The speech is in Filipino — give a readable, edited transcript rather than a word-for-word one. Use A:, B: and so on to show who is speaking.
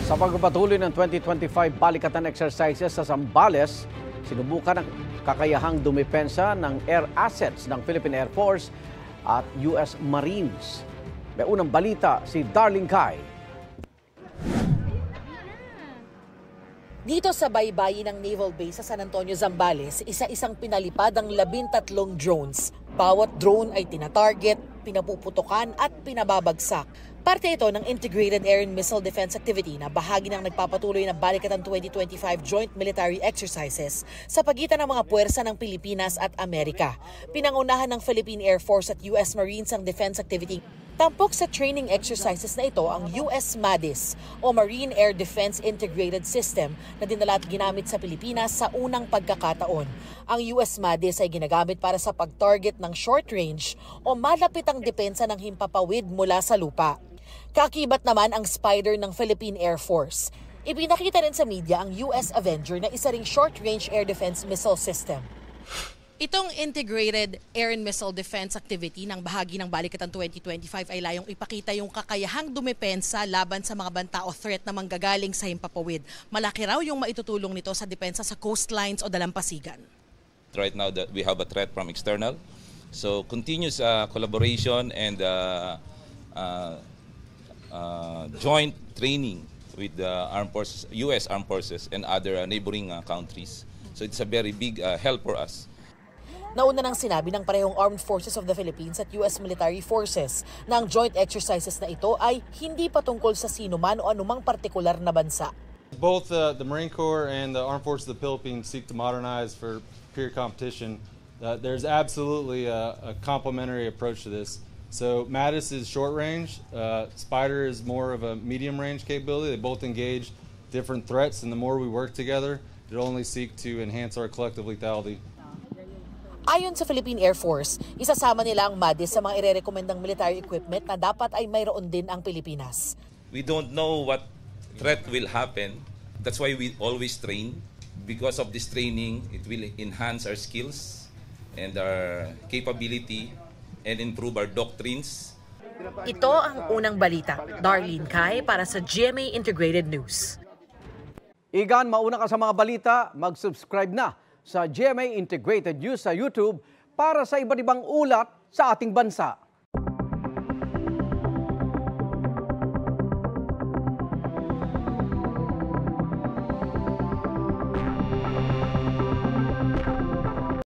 A: Sa pagpapatuloy ng 2025 balikatan exercises sa Zambales, sinubukan ang kakayahang dumepensa ng air assets ng Philippine Air Force at US Marines. May unang balita si Darlene Kai.
B: Dito sa baybayin ng Naval Base sa San Antonio, Zambales, isa-isang pinalipad ang 13 drones. Bawat drone ay tinatarget, pinapuputukan at pinababagsak. Parte ito ng Integrated Air and Missile Defense Activity na bahagi ng nagpapatuloy na Balikatan 2025 Joint Military Exercises sa pagitan ng mga puwersa ng Pilipinas at Amerika. Pinangunahan ng Philippine Air Force at US Marines ang defense activity. Tampok sa training exercises na ito ang US MADIS o Marine Air Defense Integrated System na dinala at ginamit sa Pilipinas sa unang pagkakataon. Ang US MADIS ay ginagamit para sa pag-target ng short range o malapit ang depensa ng himpapawid mula sa lupa. Kakibat naman ang Spider ng Philippine Air Force. Ipinakita rin sa media ang US Avenger na isa ring short-range air defense missile system. Itong Integrated Air and Missile Defense Activity ng bahagi ng Balikatan 2025 ay layong ipakita yung kakayahang dumepensa laban sa mga banta o threat na manggagaling sa himpapawid. Malaki raw yung maitutulong nito sa depensa sa coastlines o dalampasigan.
C: Right now that we have a threat from external, so continuous collaboration and joint training with the armed forces, U.S. armed forces and other neighboring countries. So it's a very big help for us.
B: Nauna nang sinabi ng parehong Armed Forces of the Philippines at U.S. Military Forces na ang joint exercises na ito ay hindi patungkol sa sinuman o anumang partikular na bansa.
D: Both the Marine Corps and the Armed Forces of the Philippines seek to modernize for peer competition. There's absolutely a complementary approach to this. So MADIS is short range, Spider is more of a medium range capability. They both engage different threats, and the more we work together, it'll only seek to enhance our collective lethality.
B: Ayon sa Philippine Air Force, isasama nila ang MADIS sa mga irerekomendang military equipment na dapat ay mayroon din ang Pilipinas.
C: We don't know what threat will happen. That's why we always train. Because of this training, it will enhance our skills and our capability and improve our doctrines.
B: Ito ang unang balita. Darlene Kai para sa GMA Integrated News.
A: Igan, mauna ka sa mga balita, mag-subscribe na sa GMA Integrated News sa YouTube para sa iba't ibang ulat sa ating bansa.